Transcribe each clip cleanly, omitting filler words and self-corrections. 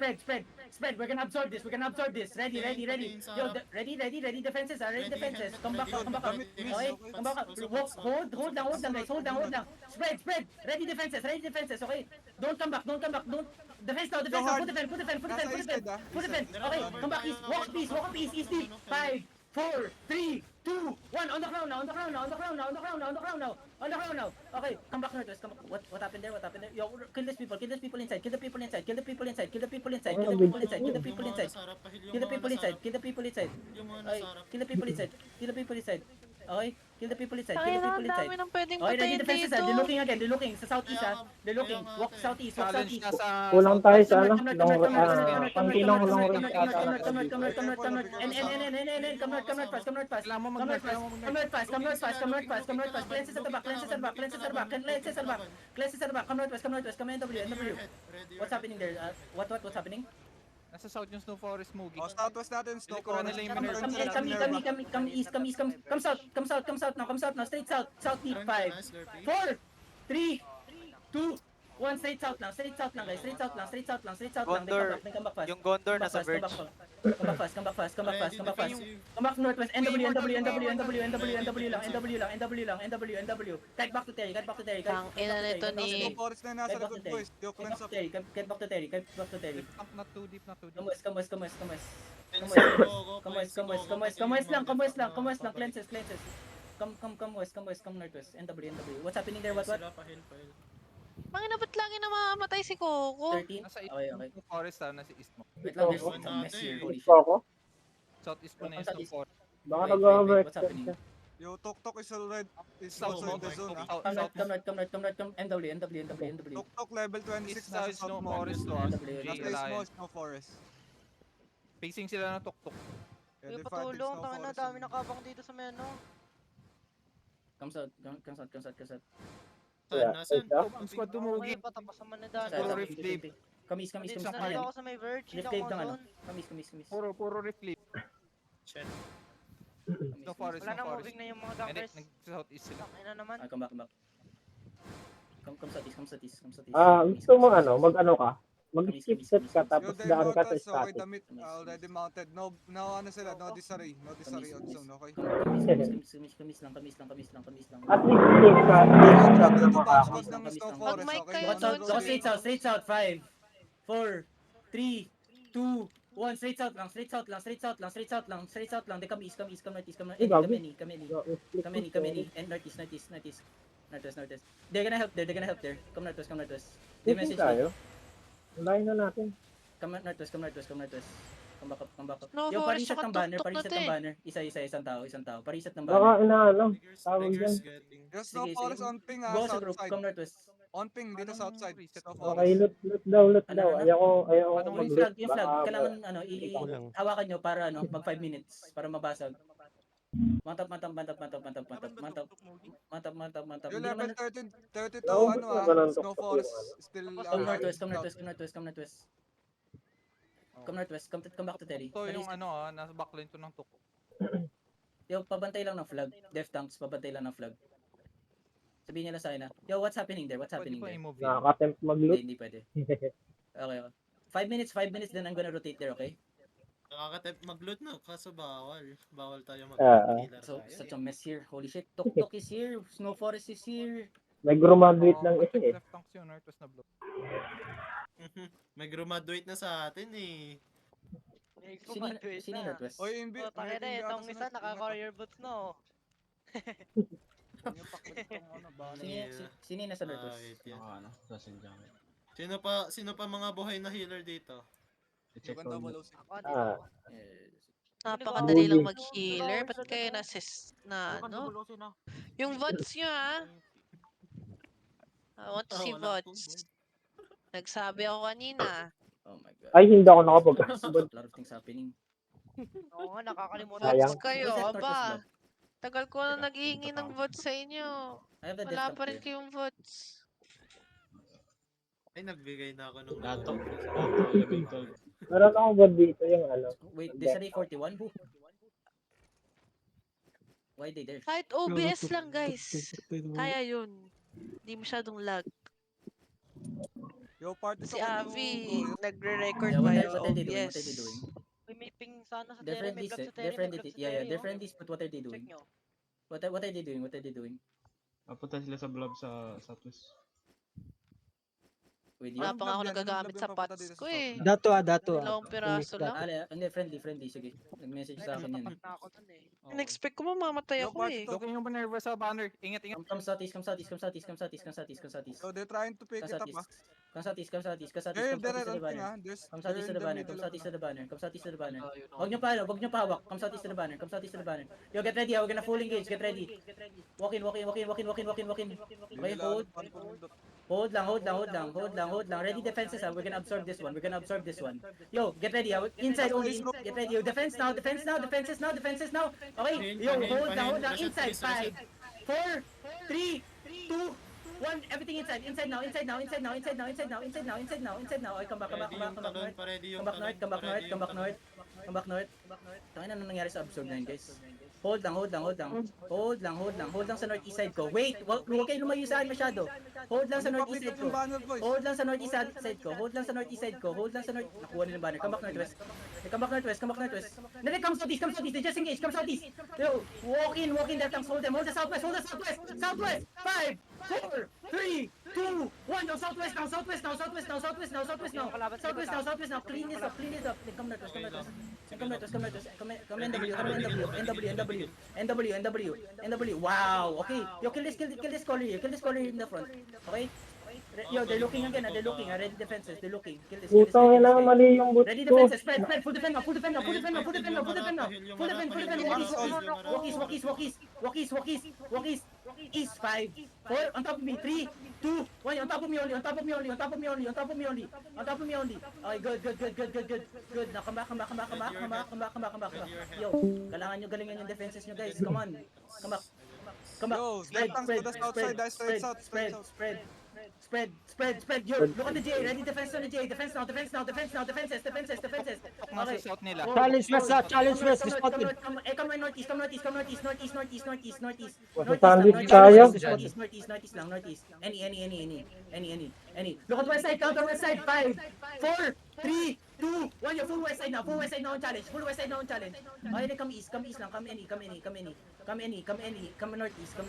Spread. We're gonna absorb this. Ready. Yo, ready. Defenses, ready defenses. Come back up. Okay, come back up. Hold down, guys. Hold down. Spread. Ready defenses. Okay, don't come back. Don't. Defense now. Put defend. Okay, come back east. Walk up east. East deep. 5, 4, 3, 2, 1. On the ground now. Okay, come back northwest. What happened there? Yo, kill these people inside. Kill the people inside. Kill the people inside. Kill the people inside. Yung Okay, kill the people inside. Okay, kill the people inside. Tangina, ang dami nang pwedeng Okay, ready patayin defenses. dito. They're looking again. They're looking sa southeast. They're looking. Walk southeast. Challenge na sa... Kulang tayo sa ano, Come pangkilong north. rin ata. And come north fast. Come north fast. Cleanses at the back. Cleanses at the back. Come northwest. Come NW. What's happening there? What's happening? Nasa south yung Snow Forest, Mugi. Southwest natin, Snow Likuran Forest. nila yung Minerva. Come east. Come south now. Straight south deep. 5, 4, 3, 2, 1. Straight south lang guys. Straight south lang. Gondor. Then come back fast. Yung Gondor nasa verge. Come back fast. Come back northwest. NW lang. Get back to Terry. Ang ina nito Snow ni... Forest na nasa likod boys. Yo, cleanse up. Get back to Terry. Not too deep. Come west lang. Cleanses. Come west. Come northwest. NW. What's happening there? What? Pangina, ba't lagi na mamamatay si Coco? 13? Nasa Okay. Snow Forest, nasa east mo. Wait lang, there's some mess here. Holy Gusto shit. ako. Southeast mo na yung Snow Forest. Baka Wait, nag-overextend what's happening? ka. Yo, Tok is South also mo. in the zone. Come north. NW. Tok level 26 East nasa side south Snow mo. Forest to NW. J Nasa east mo, Alliance. Snow Forest. Facing sila ng Tuktok. Yeah, Yung they're fighting patulong, Snow tangin na Forest. dami ng kabang dito sa meno. Come south. Yeah, ito. Ang squad tumugi. Ngayon patapos naman na daan. Puro rift flip. Come east. Nandito ako sa may verge, hindi Rift ako cave lang ano. zone. Come east. Puro rift flip. Snow Forest, Wala Snow nang Forest. moving na yung mga Hindi, gankers. nag-southeast sila. Tangin na naman. Come back. Come southeast. Gusto mo ano, mag-ano ka? Mag-skip set ka tapos Yo, daan ka sa Immortals, okay, static. damit already mounted. No, ano sila, no disarray on zone, okay? Kamis lang. At least skip ka. Ito Tapos box ako. code ng Snow Pag Forest, mic okay? kayo Watch doon out, sa okay? Straight south. 5, 4, 3, 2, 1. Straight south lang. They come east. Come northeast. Come any. And northeast. They're gonna help there. Come northwest. They Pushing message tayo. me. Ulayin na natin. Come northwest. Come back up. No, Yo, Forest, pariset ng nakatuktok na to banner. Isang tao. Pariset ng Baka banner. inaano. Tawag dyan. Yo, Snow Sige. Forest on ping, Go sa south group. side. Come northwest. On ping, dito south side. Snow Okay, Forest. loot daw. Ano? Ayoko Anong Yung mag-loot. flag. Baka Kailangan Ikaw lang. hawakan nyo para mag 5 minutes para mabasag. Mantap. Yo, Hindi level naman 32, Naubos ano na ba ng Snow tuktok Forest. yung ano? Still, Come northwest. Come back to Terry. Ito yung nasa backline to ng Tuktok. Yo, pabantay lang ng flag. Def tanks, pabantay lang ng flag. Sabihin nila sa akin na, yo, what's happening there? Pwede ko i-move yun. Nakaka-tempt mag-loot. Hindi pwede. Okay. 5 minutes, then I'm gonna rotate there, okay? Nakakatep mag-loot na, kaso bawal tayo Ah, So, such a mess here. Holy shit. Tuktok is here. Snow Forest is here. May graduate lang isa eh. Left tanks yun, Northwest na block. May graduate na sa atin eh. Sino yung Northwest? Oy, Invi. Oh, tangin na, itong isa naka-courier boots no. Sino yung nasa Northwest? Wait, yan. Ano, Russell Jacket. Sino pa mga buhay na healer dito? I-check Maganda ko. mo, Lucy. Ako dito. Napakadali lang Huli. mag-healer. Ba't kayo na ano? Yung VODs nyo I want to see Wala VODs. Nagsabi ako kanina. Oh my god. Ay, hindi ako A nakapag-asbad. lot of things happening. Oo nga, nakakalimutan. Sayang. VODs kayo, What's that Northwest aba. block? Tagal ko na naghihingi ng VODs sa inyo. I have a Wala death pa rin tank here. kayong VODs. Ay, nagbigay na ako ng Dato. Elemental. Meron akong god dito yung ano. Wait, Desiree 41? Who? Why they there? Kahit OBS lang guys. Kaya yun. Hindi masyadong lag. Yo, party Si sa Avi, nagre-record Yeah, pa what are yung they doing? OBS. What are they doing? Uy, may ping sana sa Their Terry, may friendlies, vlog sa their Terry, may friendlies, vlog sa yeah, Terry, their oh. friendlies, but what are they Check doing? nyo. What are they doing? What are they doing? Punta sila sa blob sa Southwest. With you? Wala Anong pa nga ako vlog yan? Anong nagagamit vlog sa yan papunta pots dito ko sa eh. Dato dato Dalawang piraso lang. Hindi, friendly, sige. Nag-message sa akin yan. Na ako dun eh. In-expect ko mamamatay Yo, ako party eh. to. Looking yung Minerva sa banner. Ingat, ingat. Come southeast, come southeast, come southeast, come southeast, come southeast, come southeast. Yo, they're trying to pick Come it up, southeast. ah. Come southeast, come southeast, come southeast, They're come southeast to the on ping, banner. ah. Come They're southeast to in the the banner, middle come of southeast to the banner, come southeast to the banner. Oh, Huwag niyo pa hawak, come southeast to the banner, come southeast to the banner. Yo, get ready, we're gonna full engage, get ready. Walk in. Okay, hold lang. Ready defenses, we're gonna absorb this one. Yo, get ready, inside only, get ready. Yo, defenses now. Okay, yo, hold down, inside, 5, 4, 3, 2, 1, everything inside now. Okay, come back north. Come back north. Tangina, ano nangyari sa absorb na yun, guys? Hold lang sa northeast side ko. Wait, huwag kayo lumayo sa akin masyado. Hold lang sa northeast side ko. Hold lang sa northeast side ko. Nakuha nila yung banner. Come back northwest. Come southeast. They just engage. Come southeast. Yo, walk in. Left tanks. Hold the southwest. Southwest. 5, 4, 3, 2, 1. Yo, southwest now. Southwest now. Clean this up. Come NW. Wow. Okay. Yo, kill this caller here. In the front. Okay. Yo, they're looking again. Ready defenses. They're looking. Kill this. Putang ina, mali yung boot Ready ko. defenses. Spread. Full defend now. Walkies. East 5, 4, on top of me. 3, 2, 1. On top of me only. Okay, good. Now come back. Yo, kailangan nyo galingan yung defenses nyo, guys. Come on. Come back. Yo, tanks to the south side, guys, straight south. Spread. Yo, look at the J. Ready defense on the J. Defense now. Defenses. Nasa south nila. Challenge west, spotted. Come northeast. Northeast lang. Any. Look at west side. Counter west side. 5, 4, 3, 2, 1. Yo, full west side now on challenge. Okay, then come east lang. Come any. Come northeast. The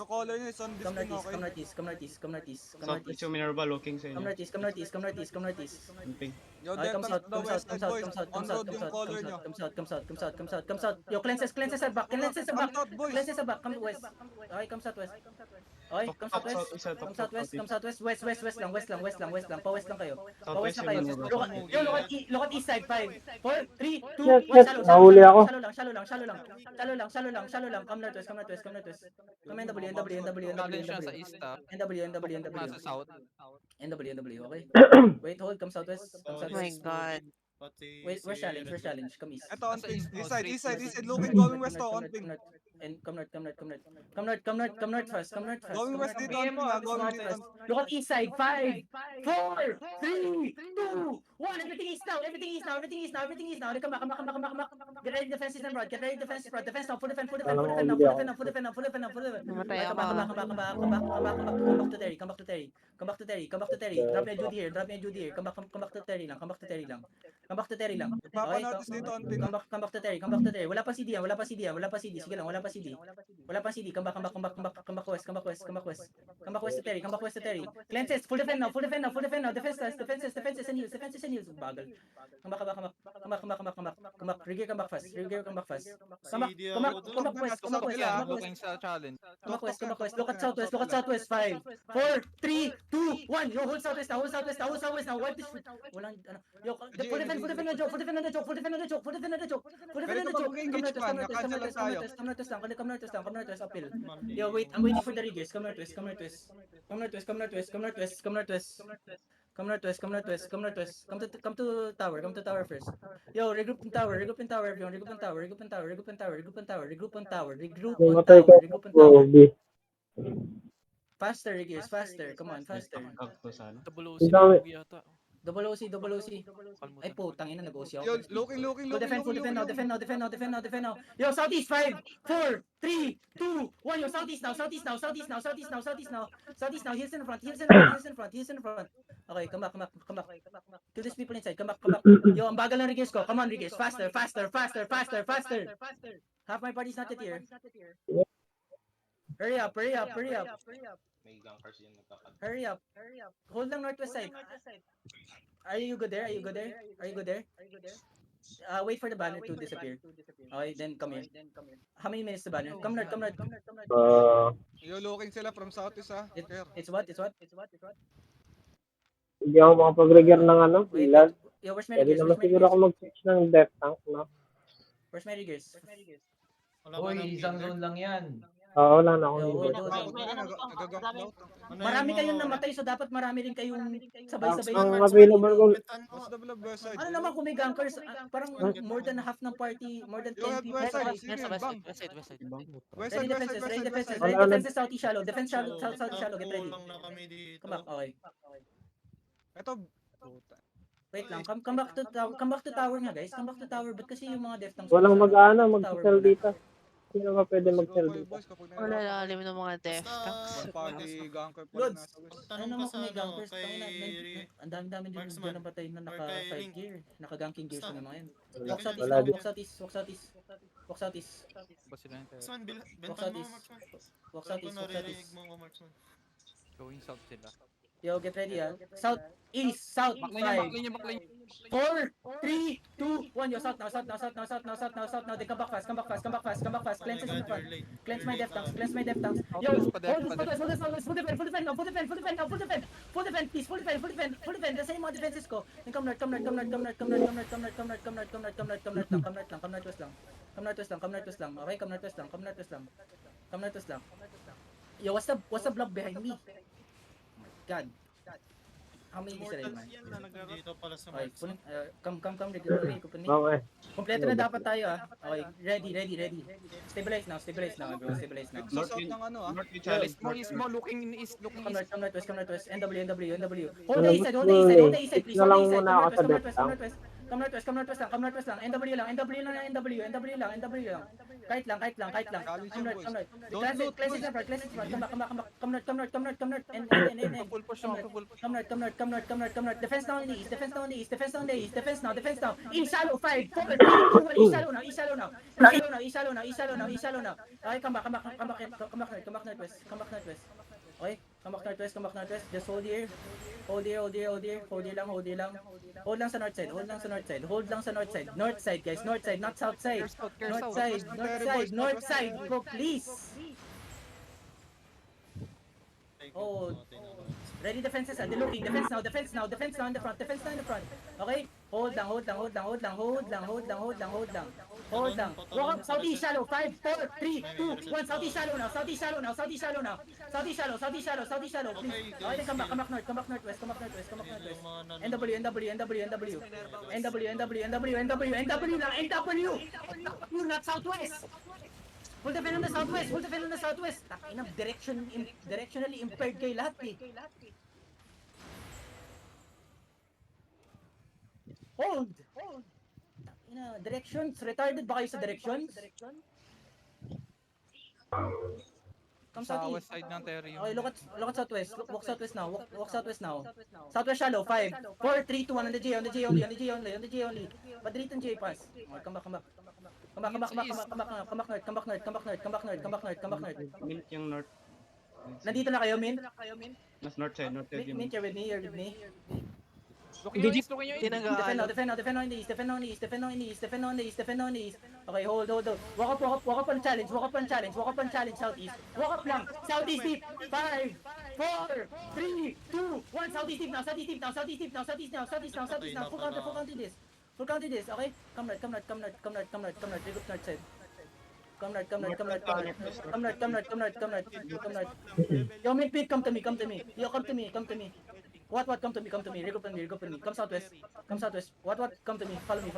color niya is on this thing, okay? Come northeast. Southwest yung Minerva looking sa Come inyo. northeast. Ping. Yo, Okay, they're come tanks to the west side, boys. On road yung color niyo. Come south. Yo, cleanses are back. Come south, boys. Come west. Okay, come southwest. Okay, come southwest. West lang. Pa-west lang kayo. Look at east side. 5, 4, 3, 2, 1. Shit, nahuli ako. Shallow lang. Come northwest. Come NW. Challenge siya sa east ah. Nasa south. NW, okay? Wait, hold, come southwest. Oh my god. Wait, where's challenge? Come east. Ito, on ping. East, East side. east. Looking, going west to, on ping. And come north first. Going west dito, on ping, ah. Going dito. Look at east side. 5, 4, 3, 2, 1. Everything east now. Come back. Get ready defenses and broad. Defense now. Full defend. Namatay ako. Come back to Terry. Drop your Judy here. Come back to Terry lang. Okay, Papanotice dito, on ping. come back to Terry. Wala pa CD. Sige lang, wala pa CD. Come back west to Terry. Cleanses, full defend now. Defenses and heals. Bagal. Come back. Rigger, come back fast. Come back west. Looking sa challenge. Come back west. Look at southwest. 5, 4, 3, 2, 1. Yo, hold southwest now. Wipe this shit. Walang, ano. Yo, full defend on the joke. Come northwest, uphill. Yo, wait, I'm waiting for the riggers. Come northwest. Come to tower first. Yo, regroup in tower, everyone. Regroup on tower. B. Faster, riggers, faster. Come on, faster. Back to sana. Ang dami. Double OC. Ay po, tangina nag-OC ako. Yo, looking. Full defend now. Defend now. Yo, southeast 5, 4, 3, 2, 1. Yo, southeast now. Southeast now. Heels in front. Okay, come back. Kill these people inside. Come back. Yo, ang bagal ng Riggs ko. Come on, Riggs. Faster. Half my party's not yet here. Hurry up. Hurry up. Hold lang northwest side. Are you good there? Wait for the banner to disappear. Okay, then come here. How many minutes the banner? Come north. Yo, looking sila from southeast ah. It's what? Hindi ako makapag-regear ng ano, Wait. ilan. Yo, where's my Pwede Riggers? naman siguro ako mag-switch ng death tank, no? Where's my Riggers? Wala ba nang healer? lang yan. Oo, wala na akong Yo, healer. Nagagak out. Marami kayong namatay, so dapat marami rin kayong sabay-sabay. Ang available ko, What's the blood west side? Ano naman kung may gankers, parang more than half ng party, more than 10 Yo, people. west side. West side, west side. West Ready side. defenses, southeast shallow. Defense shallow, south shallow, get ready. Kulang na kami dito. Come back, okay. Ito. Wait lang, come back to tower nga guys. Come back to tower, but kasi yung mga death tanks. walang mag-sell dito. Sino ba pwede mag-sell dito? Wala lalim ng mga death tanks. Party ganker pa Lods. nasa west. Ano Tanong naman ka kung sa may ano, gankers, kay... ang dami din Marksman. doon napatay na naka Or kay 5 Link. gear, naka ganking gears Basta. na mga yan. Wala, Walk southeast wala now, din. walk southeast. Ba sila yung Marksman, bentan mo, southeast. Marksman. Walk Saan ko southeast. narinig mo, Marksman? going south sila? Yo, get ready ah. South, east, south, 5, Backline niya. 4, 3, 2, 1. Yo, south now. Then come back fast. Cleanse in front. Cleanse my death tanks. Yo, hold this, full defend. That's yung mga defenses ko. Then come north west lang. Okay, come northwest lang. Yo, what's the block behind me? God. How many is there, man? Dito pala sa Okay, Marksman. come, ready. Okay. Kompleto na dapat tayo ah. Okay, ready. Stabilize now, bro. Stabilize now. South ng ano ah. North challenge. Small, looking east. Come northwest. NW. Hold the east side, please. Na lang muna ako sa death tank. Come northwest lang. NW lang. Kahit lang. Come north. Classes in front. Come north. And. Full push naman, full push. Come north. Defense now. East shallow, 5, 4, 3, 2, 1. East shallow now. Okay, come back northwest. Okay, come back northwest. Just hold here. Hold lang. Hold lang sa north side. North side, guys. North side, not south side. North side, bro, please. Oh, ready defenses. They're looking. Defense now in the front. Okay? Hold lang. Walk up, southeast shallow. 5, 4, 3, 2, 1. Southeast shallow now. Southeast shallow. Please. Okay, then come back northwest. NW lang. You're not southwest. Full defend on the southwest. Takinang directionally impaired kayo lahat eh. Hold. Takina, directions. Retarded ba kayo sa directions? Come Sa southeast. west side ng Terry. Okay, look at southwest. Walk southwest now. Southwest shallow. 5, 4, 3, 2, 1. On the J only. Padrito ng J pass. Okay, come back. Come back north. Mint yung north. Nandito na kayo, Min? Mas north side yung... Min, you're with me. Looking yung east. Defend on the east. Okay, hold. Walk up on challenge, southeast. Walk up lang. Southeast deep. 5, 4, 3, 2, 1. Southeast deep now. Full counter this. Okay? Come north. Regroup north side. Come north. Yo, mid, come to me. Yo, come to me. What, come to me. Regroup on me. Come southwest. What, come to me. Follow me.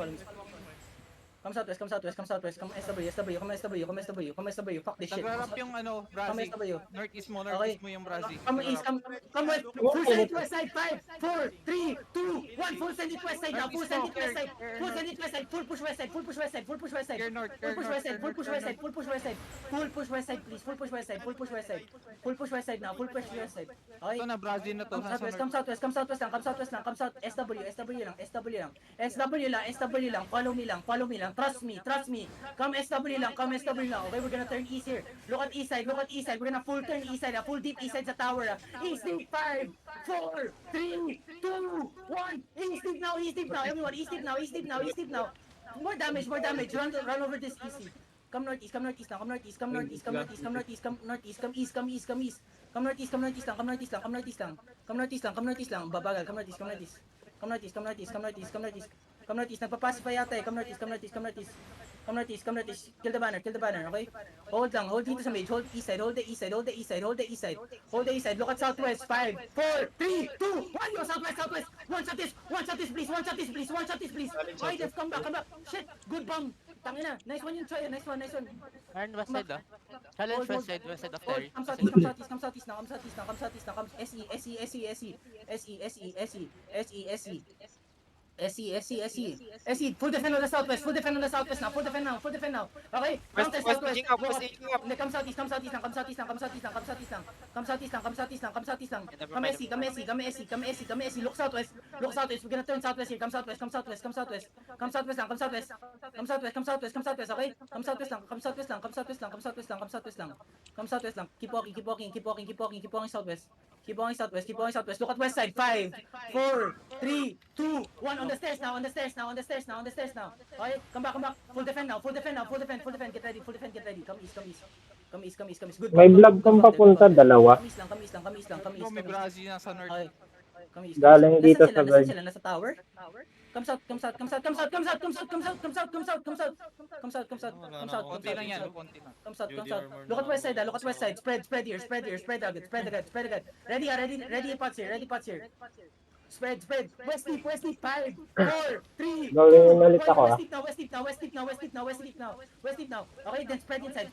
Come southwest, come southwest, come southwest, come SW, SW, come SW, come SW, come SW, fuck this shit. Nagrarap yung ano, Come Brazzy. SW. Northeast mo Okay. yung Brazzy. Come east, come west, full send it west side, 5, 4, 3, 2, 1, full send it west side now, full send it west side, full send it west side, full push west side, full push west side, full push west side, Clear north, full push west side, full push west side, full push west side, full push west side, please, full push west side, full push west side, full push west side now, full push west side. Okay. Ito na, Brazzy na to. Come Nasa southwest, north. come southwest, come southwest lang, come southwest lang, come south, SW lang, SW lang, follow me lang, trust me, come SW lang, okay, we're gonna turn east here, look at east side, we're gonna full turn east side, full deep east side sa tower, east deep, 5, 4, 3, 2, 1, east deep now, everyone, east deep now, more damage, run over this easy. Come northeast now, come northeast, come east, come northeast lang, babagal, come northeast, nagpa-pacify yata eh, come northeast, kill the banner, okay? Hold dito sa mage, hold the east side, look at southwest, 5, 4, 3, 2, 1, yo, southwest, one shot this, please, okay, just come back, shit, good bomb, tangina, nice one yung try, nice one. Iron west side, Challenge west side of Terry. Come southeast now, SE, full defend on the southwest now, okay? Counter southwest, come southeast now, come southeast now, come SE, look southwest, we're gonna turn southwest here, come southwest lang, okay? Come southwest lang, keep walking southwest, look at west side, 5, 4, 3, 2, 1, on the stairs now, okay? Come back, full defend, get ready, come east, good. May vlog kang papunta, dalawa. Come east lang, Ito, may Brazzy nasa north. okay. Come east. Galing dito sa Nasaan bed. sila? Nasa tower? Come south. Konti lang yan, konti lang. Come south. Look at west side. Spread here. Spread agad. Ready pots here. Spread. West deep, 5, 4, 3, 2, Galing yung nalit ako, West deep now. Okay, then spread inside.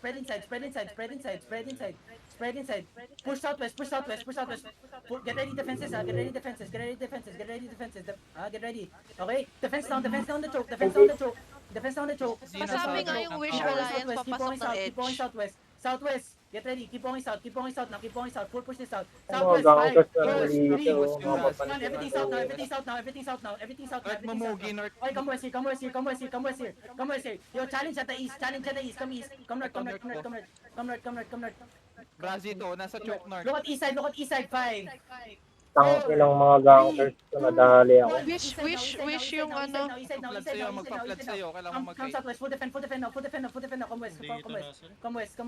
Push southwest. Get ready defenses. Get ready. Okay, defense down the choke. Masabi nga yung Wish Alliance papasok ng Keep going edge. southwest. Get ready. Keep going south now. Full push this south. Ano, Southwest, 5, gangkas 4, na 3, dito. 2, 1. Everything south now. Kahit mamugi north. Okay, come west here. Yo, challenge at the east. Come east. Come north. Brazzy to, nasa choke north. Look at east side, 5. Tang ilang mga gangsters na nadali ako. Wish yung ano. Magpa-flood sa'yo, kailangan mo Come mag-kay. southwest, full defend now. Come west. Dito na sila. Come west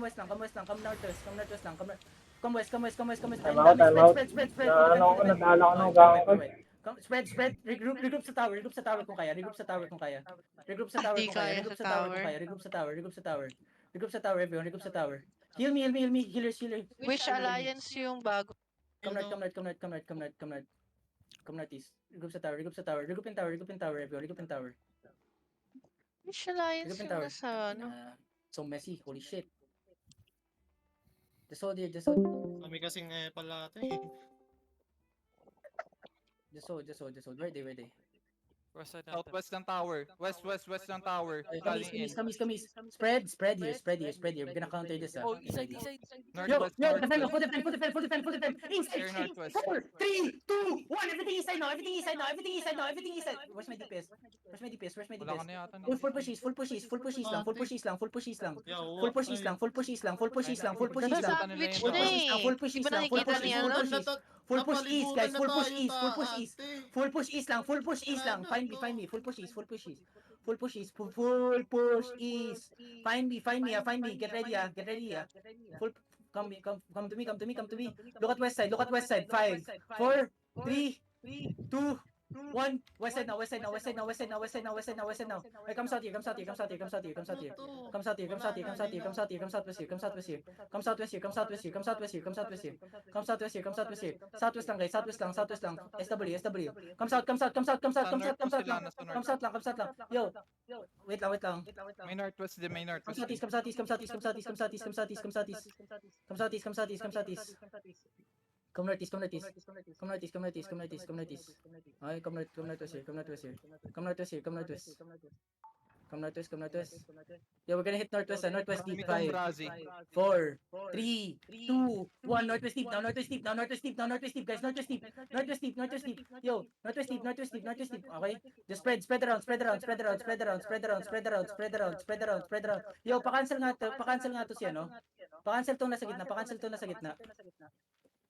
lang. Come northwest lang. Come west. Time out. Na ano ko, nadala ko ng gangsters. Spread. Regroup sa tower kung kaya. Regroup sa tower, everyone. Regroup sa tower. Heal me. Healers. Wish Alliance yung bago. Come northeast. Regroup sa tower. Regroup in tower, everyone. Regroup in tower. Wish Alliance Regroup in yung tower. nasa ano. So messy, holy shit. Just hold. Kami kasing pala ito eh. Just hold. Where are they? Southwest ng tower. West ng tower. Galing in. Come east. Spread here. We're gonna counter this. Oh, east side. Northwest. Defend. Inside. Clear northwest. 4, 3, 2, 1. Everything inside now. Where's my DPS? Wala ka na yata. Full pushes lang. Full pushes lang. Nasa Witch na eh. Di ba nakikita niya nun? Full push east, guys. Full push east lang. Find me. Full push east. Find me. Get ready. Come to me. Look at west side. 5, 4, 3, 2, 1. West side now, west side now, west side now, west side now, west side now, west side now, west side now. Hey, come south here, come south here, come south here, come south here, come south here. Come south here, come south here, come south here, come south here, come south west here, come south west here. Come south west here, come south west here, come south west here, come south west here. Come south west here, come south west here. Southwest lang guys, southwest lang, southwest lang. SW, SW. Come south, come south, come south, come south, come south, come south lang. Come south lang, come south lang. Yo. Wait lang, wait lang. May northwest din, may Come northwest. southeast, come southeast, come southeast, come southeast, come southeast, come southeast, come southeast. Come southeast, come southeast, come southeast. Come northeast, come northeast. Come northeast, come northeast, come northeast, come northeast. Okay, come northwest here, come northwest here. Come northwest here, come northwest. Come northwest, come northwest. Yeah, we're gonna hit northwest, northwest deep. 5, 4, 3, 2, 1. Northwest deep now, northwest deep now, northwest deep now, northwest deep, guys, northwest deep, northwest deep, northwest deep. Yo, northwest deep, northwest deep, northwest deep. Okay, just spread around, spread around, spread around, spread around, spread around, spread around, spread around, spread around, spread around. Yo, pa-cancel nga to siya, no? Pa-cancel tong nasa gitna, pa-cancel tong nasa gitna.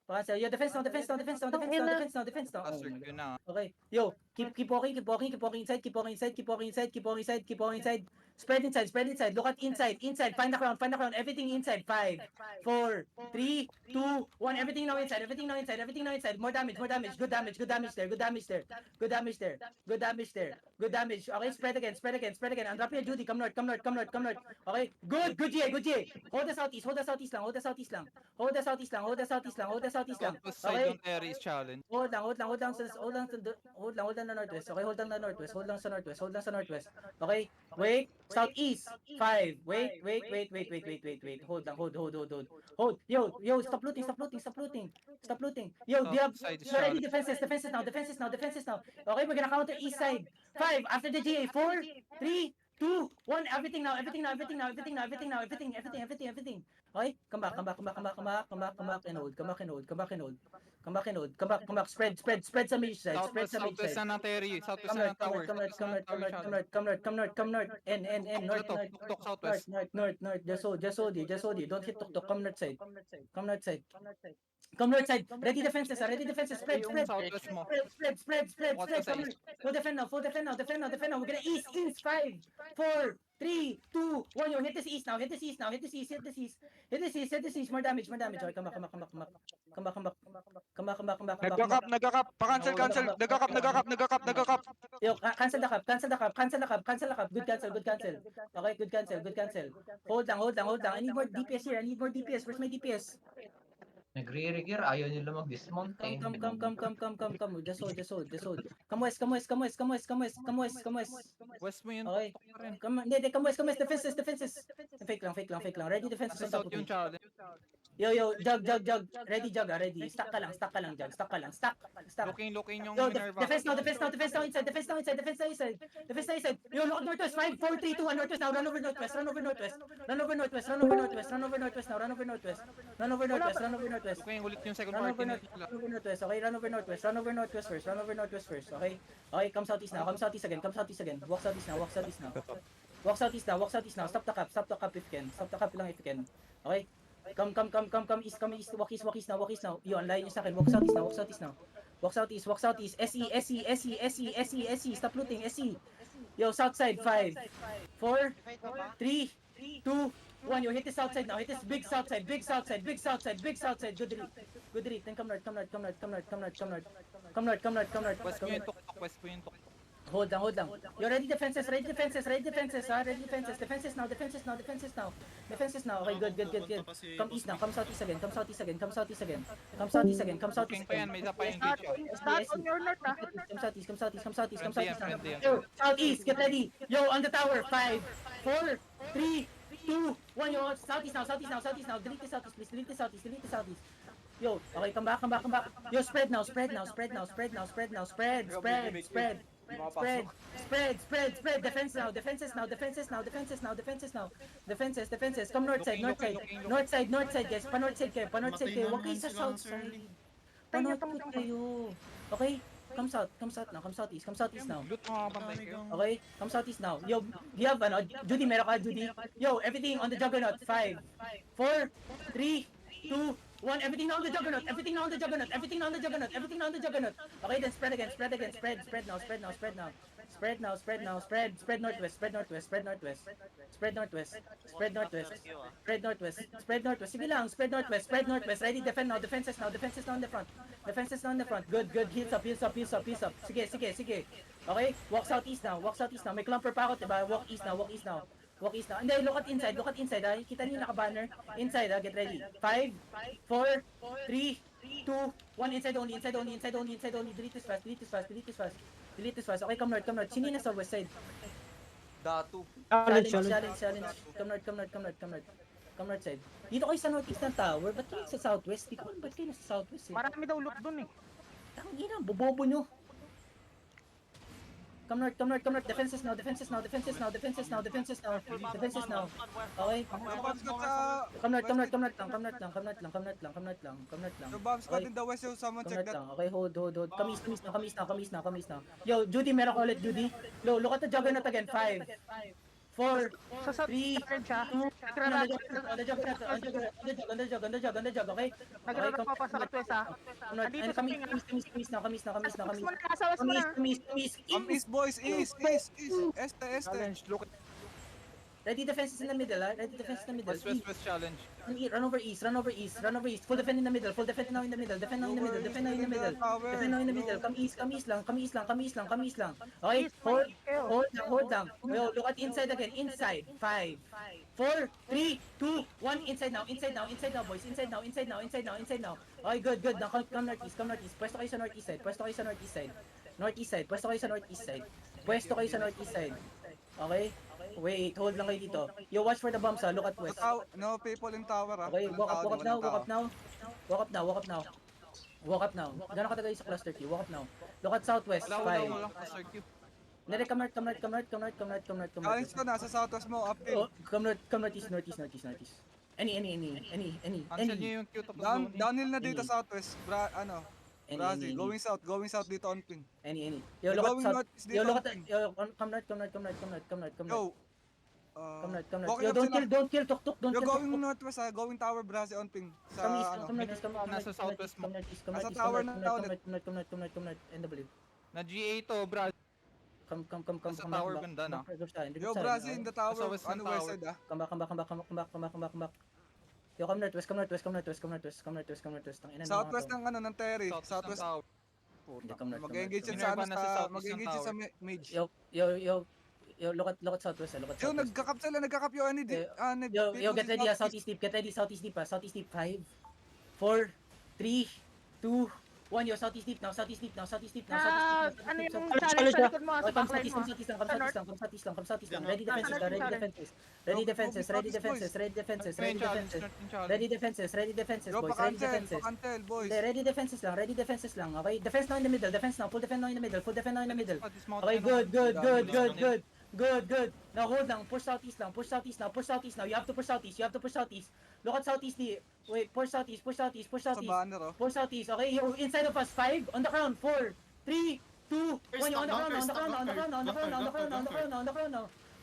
Pa-cancel. Yo, defense now, defense now, defense now, defense now, defense now, defense now. Oh Assert my yun God. na. Okay. Yo, keep walking, keep walking, keep walking inside, keep walking inside, keep walking inside, keep walking inside, keep walking inside. Spread inside, spread inside. Look at inside, inside. Find the crown, everything inside. 5, 4, 3, 2, 1. Everything now inside, everything now inside, everything now inside. More damage, more damage. Good damage, good damage there, good damage there. Good damage there, good damage there. Good damage. Okay, spread again, spread again, spread again. Unwrap your Judy. Come north, come north, come north, come north. Okay, good, good GA, good GA. Hold the southeast, hold the southeast lang, hold the southeast lang. Hold the southeast lang, hold the southeast lang, hold the southeast lang. Southwest side Okay. yung Terry's challenge. Hold lang sa northwest. Okay, hold lang sa northwest. Hold lang sa northwest. Hold lang sa northwest. Okay, wait. Southeast. 5. Wait. Hold lang. Hold. Yo, stop looting. Stop looting. Yo, we have South side is ready challenge. defenses now. Okay, we're gonna counter east side. 5 after the GA. 4, 3, 2, 1. Everything now. Everything. Okay, come back and hold. Spread sa mid side. Spread sa mid Southwest side. na ng Terry. Southwest Come na ng tower. north. North. Just hold it. Don't hit tuk. Come north side. Come north side. Ready defenses. Spread. Southwest mo. Spread. What's the Come size? north. Full defend now. We're gonna east. 5, 4, 3, 2, 1. Yo, hit this east now. Hit this east. More damage. Okay, come back. Nagka-cap. Pa-cancel. Nagka-cap. Yo, cancel the cap. Good cancel. Okay, good cancel. Hold lang. I need more DPS here. Where's my DPS? Nagre-regear, ayaw nila mag-dismount eh. Come. Just hold. Come west. West mo yun. Okay. Tuktok pa rin. Come west. Defenses. Fake lang. Ready defenses Kasi on top south of yung me. challenge. Yo, jug. Ready. Stack ka lang, jug. Stack. Looking yung Yo, Minerva. defense now inside. Yo, look at northwest. 5, 4, 3, 2, 1. Northwest now. Run over northwest. Run over northwest. Run over northwest. Run over northwest. Looking ulit yung second Run party over nila. northwest. Okay, run over northwest first. Okay. Okay, come southeast now. Walk southeast now. Stop the cap if you can. Okay. Come east. Walk east now. Yo, online nyo sa akin. Walk southeast. SE. Stop looting. SE. Yo, south side. 5, 4, 3, 2, 1. Yo, hit this outside now. Hit this big south side. Big south side. Good read. Then come north. West mo yung tuktok. Hold lang. Yo, ready defenses. Defenses now. Okay, good. Come east now. Come southeast again. Looking pa yan, may isa pa yung glitch. Start on your north na. Come southeast. Friendly yan. Yo, southeast, get ready. Yo, on the tower. 5, 4, 3, 2, 1. Yo, southeast now. Delete the southeast. Yo, okay, come back. Yo, spread now. Spread. Defenses now. Defenses. Come north side, guys. Pa-north side kayo. Huwag kayo sa south side. Pa-north kayo. Okay? Come southeast now. Loot mo mga pantay kayo. Okay? Come southeast now. Yo, you have Judy, meron ka, Judy? Yo, everything on the juggernaut. 5, 4, 3, 2, 1. Everything now on the juggernaut. Okay, then spread again. Spread now. Spread now, spread now, spread northwest, spread northwest, spread northwest, spread northwest, spread northwest, spread northwest, spread northwest. Sige lang, spread northwest, spread northwest. Ready, defend now, defenses now in the front. Defenses now in the front. Good, good. Heels up, heels up, heels up, heels up. Sige, sige, sige. Okay, walk southeast now, walk southeast now. May clumper pa ako, diba? Walk east now, walk east now. Walk east now. Hindi, look at inside, look at inside. Ah. Kita niyo yung naka-banner. Inside, ah. Get ready. 5, 4, 3, 2, 1. Inside only, inside only, inside only, inside only. Delete this fast, delete this fast, delete this fast. Delete this fast. Okay, come north, come north. Sino yung nasa west side? Datu. Challenge, Challenge, challenge. challenge, challenge. Come north, come north, come north, come north. Come north side. Dito kayo sa northeast ng tower. Ba't kayo sa southwest? Di ko alam ba't kayo nasa southwest eh. Marami daw loot dun eh. Tangina, bobobo nyo. Come north, come north, come north. Defenses now, defenses now, defenses now, defenses now, defenses now, defenses now. Okay. Yung bombs got sa... Come north, come north, come north lang, come north lang, come north lang, come north lang, come north lang, come north lang. Yung bombs got Okay. in the west, yung someone Come check north that. lang. Okay, hold, hold, hold. Come east, come east now, come east now, come east now, come east now. Yo, Judy, meron ko ulit, Judy. Look at the juggernaut again. 5, 4, Sa south, 3, challenge siya. on the jug, okay? Nagrarap pa pa sa southwest ha. Andito sa Kami pinga. now. Mo na, asawas mo na. Come east. East boys, east. Este. Challenge, look at Ready defenses in the middle, ah. Ready defenses in the middle. west challenge. Run over east. Full defend in the middle. Full defend now in the middle. Defend now in the middle. Defend now in the middle. Defend now in the middle. Come east lang. Okay, hold lang. Yo, look at inside again. Inside. 5, 4, 3, 2, 1. Inside now, boys. Inside now. Okay, good. Now come northeast. Pwesto kayo sa northeast side. Okay? Wait, hold lang kayo dito. Yo, watch for the bombs, ah. Look at west. No people in tower, ah. Okay, walk up Walang tao. now. Walk up now. Gano'n katagal sa cluster Q? Walk up now. Look at southwest. Wala 5. ka Sir Q. Nere, come north. Challenge ko na sa southwest mo, Oh, uphill. come northeast. Any. Cancel niyo yung Q tapos zone. Downhill na dito southwest. Brazil. Going south dito on pin. Any. Yo, look at south. Yo, look at come north. Yo. Come north. walking Yo, up sila. don't kill tuk. Don't You're kill going tuk. northwest, ah. Going tower, Brazil on ping. Sa Come east, ano. come north. Nasa southwest mo. Nasa tower na ulit. Come north. NW. Na GA to, bro. Come. Nasa tower banda na. Yo, Brazil in the tower. Nasa west ng Ano west tower. side, ah. Come back. Yo, come northwest. Tangina na Southwest mga to. ng ano, ng Terry. Southwest ng Southwest. tower. Hindi, come north. Mag-engage yan Minerva sa ano, nasa southwest ng mag-engage yan tower. sa mage. Yo, look at southwest. Yo, nagkakap sila, nagkakap yung ano, Yo, get ready, southeast deep. 5, 4, 3, 2, 1. Yo, southeast deep now. Ano yung challenge sa likod mo? Sa backline mo? Come southeast lang. Ready defenses. Ready defenses, Yo, boys. pakantel, boys. Ready defenses lang. Okay, defense now in the middle. Full defense now in the middle. Okay, good. Now hold down. Push southeast now. You have to push southeast. Look at southeast. Wait, push southeast. Sa banner, oh. Push southeast. Okay, you're inside of us. 5 on the ground. 4, 3, 2, 1. You're on the ground.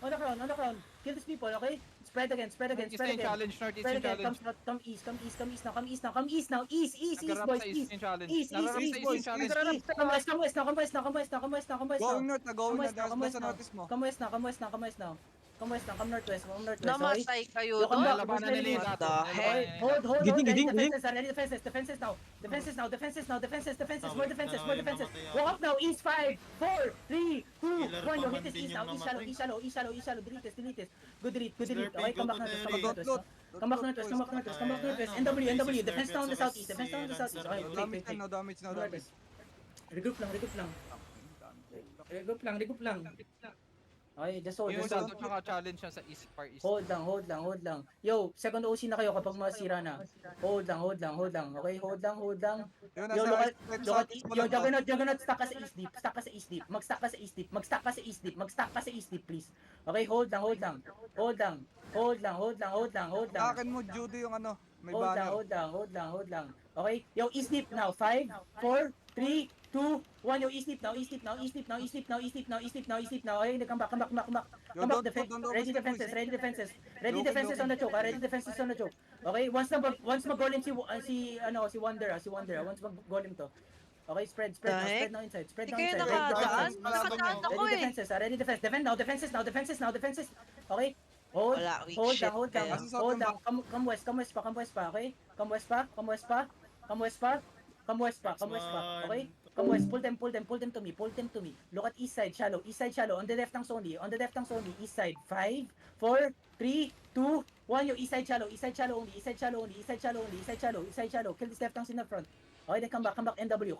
On the ground. Kill these people. Okay. Spread again. Northeast yung challenge, northeast yung challenge. Come east now. East, Nagarap boys. sa east yung challenge. East, Nagarap sa east yung boys. challenge. Come west now. Going north na, nasa notice mo. Come west now. Come northwest. Okay? Namatay kayo Yo, come doon. back. Labanan nila yung What dato. the heck? Hold. Giting. Ready defenses now. More defenses. Walk up now. East 5, 4, 3, 2, 1. Yo, hit this east now. East shallow. Delete this. Good read. Okay, come back northwest. Come back northwest. NW. Defense down the southeast. Okay, Damage wait. na, no damage. Regroup lang. Okay, just hold. Yung dato tsaka challenge niya sa east, far east. Hold lang. Yo, second OC na kayo kapag masira na. Hold lang. Okay, hold lang. Yun, Yo, nasa look at southwest mo yo, lang, Juggernaut, stuck ka sa east deep. Mag-stuck ka sa east deep, please. Okay, hold lang. Akin mo, Judy, yung ano, may banner. Hold lang. Okay, yo, east deep now. 5, 4, 3, 2, 1. Yo, east deep now. Okay, come back. Yo, Come back, don't ready defenses. Ready defenses on the choke. Okay, once mag-golem si Wonder, once mag-golem to. Okay, spread The now, heck? spread now inside, spread Hindi now kayo inside. nakadaan? Wala, Nakadaan ako Ready eh. defenses, ready defense. Defend now, defenses now, defenses now, defenses. Okay? Hold, Wala, weak hold shit down, hold down, kayo. Asa sa hold comeback? down. Come west, come west pa, okay? Come west pa, come west pa, come west pa, come west pa, come west pa, okay? Come west, pull them to me, pull them to me. Look at east side shallow, on the left ng Sony, east side. 5, 4, 3, 2, 1, yung east side shallow only, east side shallow. Kill this left tanks in the front. Okay, then come back NW.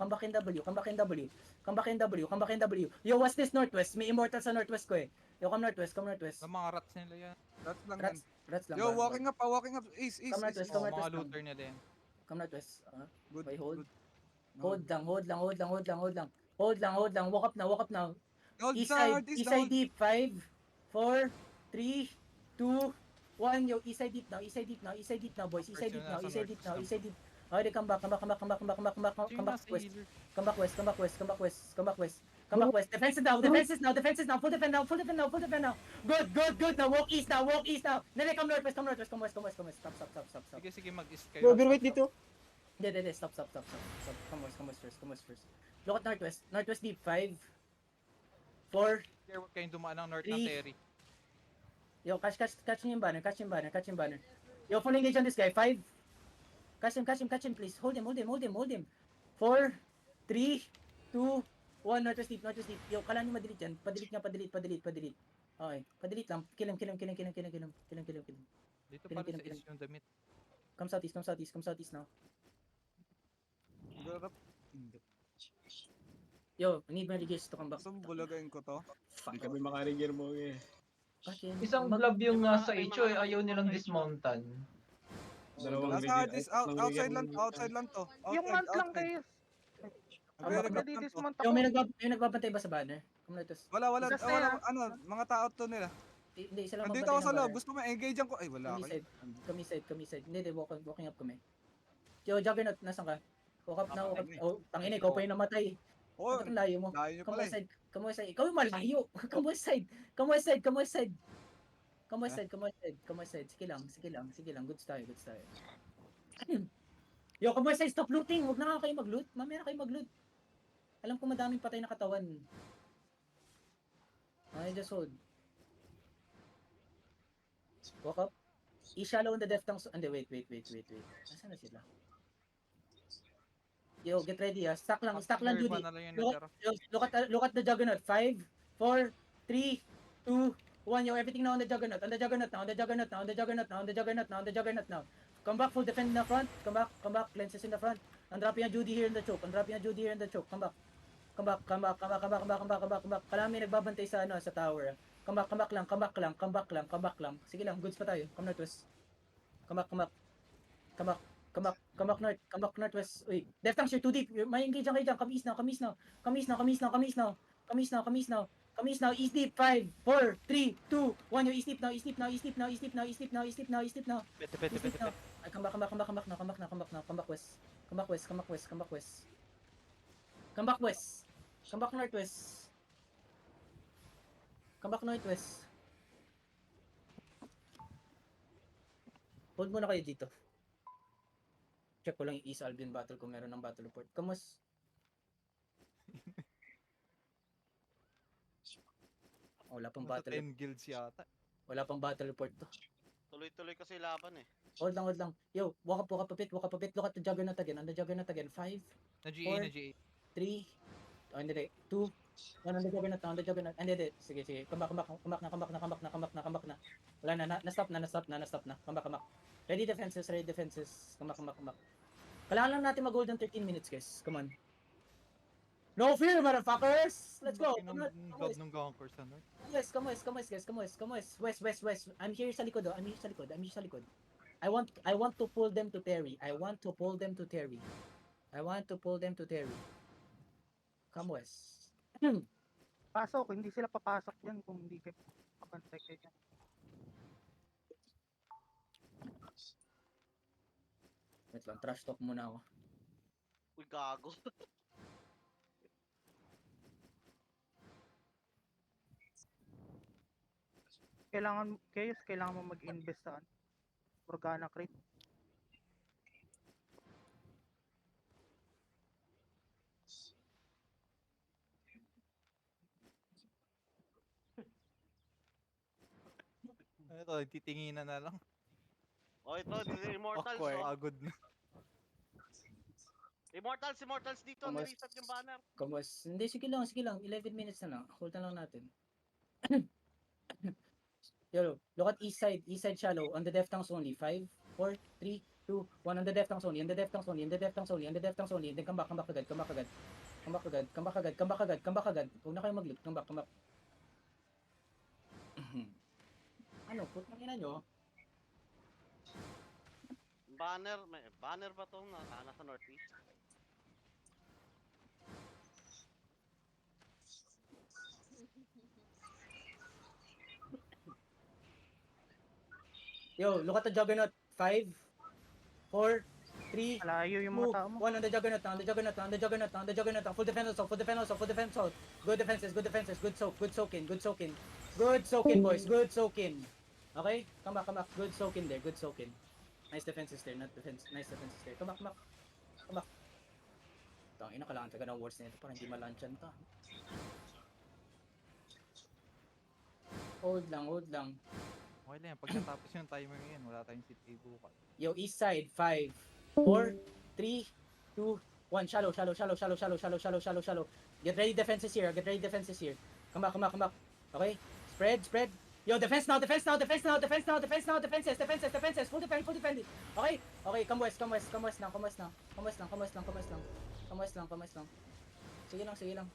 Yo, what's this northwest? May immortal sa northwest ko eh. Yo, come northwest. Ng mga rats nila yan. That's lang yan. Rats lang Yo, ba? walking up. East. Come northwest, east. come Oo, northwest. mga looter nila yan. Come northwest. Good. Okay, hold. good. Hold lang. Walk up now. Hold East down, side deep. 5, 4, 3, 2, 1. Yo, east side deep now, boys. East side deep now. Okay, then come back Sino nasa west. healer? Come back west. Defenses now. Full defend now. Good. Now walk east now. Nene, come northwest. Stop. Sige, mag-east kayo. Bro, overweight dito. Hindi. Stop. Come west first. Look at northwest deep. 5, 4. Here, huwag kayong dumaan ng north ng Three. Terry. Yo, catch niyo yung banner. Yo, full engage on this guy. 5. Catch him, please. Hold him. 4, 3, 2, 1. Northwest deep. Yo, kala niyo madilit yan. Padilit. Okay, padilit lang. Kill him. Dito Kill para him. sa east yung damit. Come southeast now. Yo, I need my regains to come back. Gusto mo bulagayin ko to? Hindi kami makarigir mo eh. Okay. Isang blob yung nasa HO eh, ayaw nilang dismountan. Dalawang Nasa rigir. outside lang to. Yung ant lang kayo. Nagre-recruit lang to. Yo, may nagbabantay ba sa banner? Come northwest. Wala, Just say, mga tao to nila. Hindi, sila Nandito magbantay ako sa ng loob, banner. gusto mo engage ko? Ay, wala kayo. Kami side. Hindi, walking up kami. Yo, Juggernaut, nasan ka? Walk up na. Oh, tangina, ikaw pa yung namatay. Oh, Ang layo mo. layo nyo Come pala west eh. side. Ikaw yung malayo. Come west side. Sige lang. Goods tayo. Yo, come west side. Stop looting. Huwag na kayo mag-loot. Mamaya na kayo mag-loot. Alam ko madaming patay na katawan. Okay, just hold. Walk up. I-shallow on the depth ng... Hindi, wait. Nasaan na sila? Yo, get ready ah. Stack lang, Judy. Na lang yung natira. Look at the Juggernaut. 5, 4, 3, 2, 1. Yo, everything now on the Juggernaut. On the Juggernaut now. Come back, full defend in the front. Come back. Lenses in the front. Undrapin yung Judy here in the choke. Come back. Kailangan may nagbabantay sa tower. Come back lang. Sige lang, goods pa tayo. Come northwest. Come back northwest. Uy, left tanks, you're too deep. May engage ang kayo dyan. Come east now. East deep. 5, 4, 3, 2, 1. Yung east deep now. Ay, come back now. Come back west. Come back northwest. Hold muna kayo dito. Check ko lang yung East Albion battle kung meron ng battle report. Wala pang Nasa battle. 10 guilds yata. Wala pang battle report to. Tuloy-tuloy kasi laban eh. Hold lang. Yo, walk up a bit. Look at the Juggernaut again. On the Juggernaut again. 5, Na GA, Four. na GA. 3, hindi. 2, 1 on the Juggernaut. Hindi. Sige. Come back na. Wala na. Na-stop na. Come back. Ready defenses. Come back. Kailangan lang natin mag-hold ng 13 minutes, guys. Come on. No fear, motherfuckers! Let's go! Come Blood ng gankers na north. Come west. West. I'm here sa likod. I want to pull them to Terry. Come west. Pasok, hindi sila papasok dyan kung hindi kayo papantay kayo dyan. Wait lang, trash talk muna ako. Uy, gago. Kailangan mo mag-invest sa Organa Crate. Ito, titinginan na lang. Oh, ito, Immortals. Awkward. Oh. Pagod na. Immortals dito. Almost. Nireset yung banner. Kamos. Hindi, sige lang. 11 minutes na lang. Hold na lang natin. Yo, look at east side shallow. On the deft tanks only. 5, 4, 3, 2, 1. On the deft tanks only. On the deft tanks only. On the deft tanks only. On the deft tanks only. Then come back agad. Come back agad. Huwag na kayo mag-loot. Come back. Ano? Putang ina nyo. Banner ba to? Nasa northeast? Yo, look at the juggernaut. 5, 4, 3, Malayo yung 2, mga tao mo. 1 on the juggernaut. Full defense also. Good defenses. Good soak in, boys. Good soak in. Okay? Come back. Good soak in there. Nice defenses there. Nice defenses there. Come back. Tangina, kailangan taga ng words na ito para hindi malanchan ka. Hold lang. Okay lang yan. Pag natapos yung timer ngayon, wala tayong CTA bukas. Yo, east side. 5, 4, 3, 2, 1. Shallow. Get ready defenses here. Come back. Okay? Spread. Yo, defense now. Defenses. Full defend. Okay? Come west lang. Sige lang.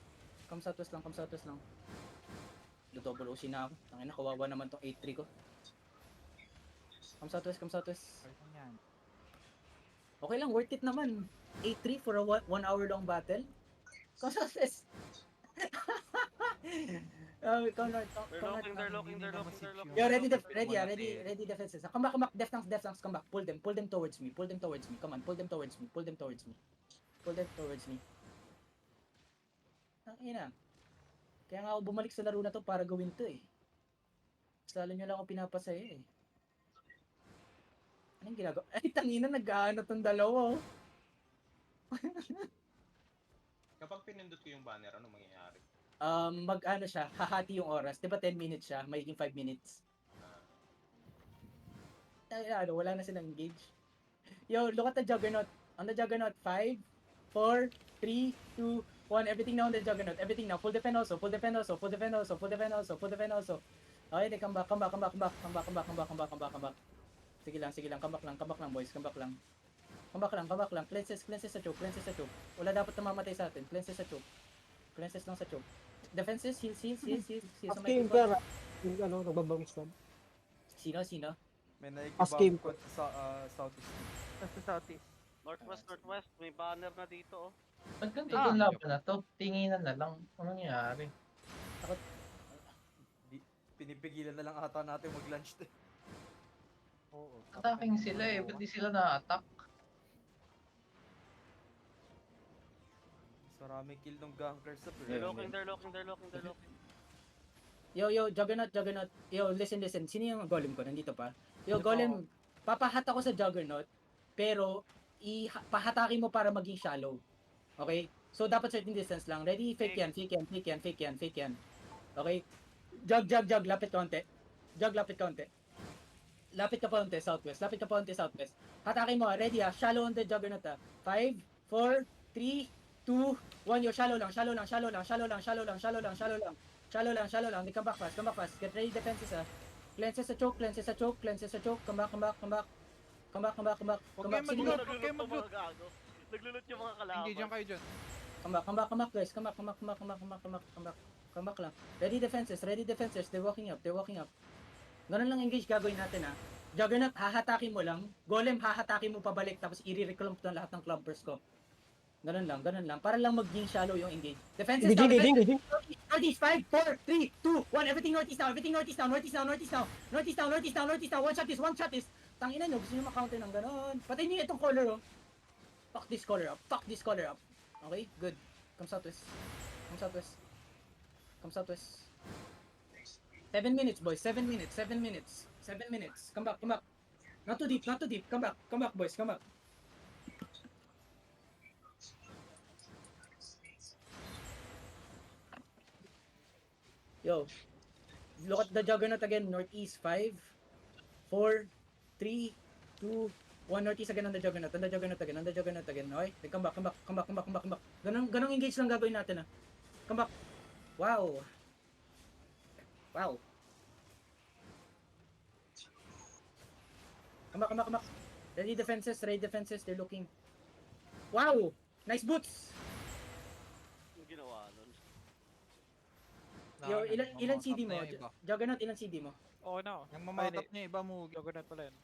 Come southwest lang. Double OC na ako. Tangina, kawawa naman tong 8-3 ko. Come southwest. Okay lang yan. Okay lang, worth it naman. 8-3 for a 1 hour long battle. Come southwest. They're looking. Yo, ready defenses. Come back, def tanks, come back. Pull them towards me. Come on, pull them towards me. Tangina. Kaya nga ako bumalik sa laro na to para gawin to eh. Salo nyo lang ako pinapasaya eh. Anong ginagawa? Ay, tangina, nag-ano tong dalawa oh. Kapag pinindot ko yung banner, ano mangyayari? Mag-ano siya, hahati yung oras. Diba 10 minutes siya, magiging 5 minutes. Ay, wala na silang engage. Yo, look at the juggernaut. On the juggernaut, 5, 4, 3, 2, 1. Everything now on the juggernaut. Everything now. Full defend also. Okay, then come back. Sige lang. Come back lang, boys. Come back lang. Cleanses sa choke. Wala dapat namamatay sa atin. Cleanses lang sa choke. Defenses, heal. As game pera. Yung nagbabangs lang. Sino? May As game naikibang ko sa southeast. Sa southeast. Northwest. May banner na dito, oh. Ba't ganito yung laban na to? Tinginan na lang. Ano nangyari? Pinipigilan na lang ata natin mag-lunch din. Oo. Attacking sila eh. Ba't di sila na-attack? Maraming kill ng gankers sa They're looking. Yo, Juggernaut. Yo, listen. Sino yung golem ko? Nandito pa? Yo, Ito golem. Papahat ako sa Juggernaut. Pero, pahatake mo para maging shallow. Okay? So, dapat certain distance lang. Ready? Fake yan. Okay? Jug. Lapit konti. Lapit ka pa konti, southwest. Hatake mo. Ready ha? Shallow on the Juggernaut ha? 5, 4, 3, 2, 1. Yo, shallow lang. They come back fast. Get ready defenses ha? Cleanses sa choke. Come back. Huwag kayo Sige. mag-loot. Naglulot yung mga kalaban. Engage yan kayo dyan. Come back, guys. Come back lang. Ready defenses. They're walking up. Ganun lang engage gagawin natin ha. Juggernaut, hahatakin mo lang. Golem, hahatakin mo pabalik. Tapos i-reclump na lahat ng clumpers ko. Ganun lang. Para lang maging shallow yung engage. Defenses now. Engaging. Northeast, 5, 4, 3, 2, 1. Everything northeast now. One shot is. Tangina nyo, gusto nyo ma-counter ng ganon. Patayin nyo itong color oh. Fuck this color up. Okay, good. Come southwest. 7 minutes, boys. 7 minutes. Come back. Not too deep. Come back, boys. Come back. Yo. Look at the Juggernaut again. Northeast, 5, 4, 3, 2, 1. Northeast again on the Juggernaut. On the Juggernaut again. On the Juggernaut again. Okay? Then come back. Ganong engage lang gagawin natin ah. Come back. Wow. Wow. Come back. Ready defenses. They're looking. Wow! Nice boots! Yung ginawa nun. Yo, ilan CD mo? Juggernaut, ilan CD mo? Oo na. Yung mamatap niya iba mo. Juggernaut pala yun.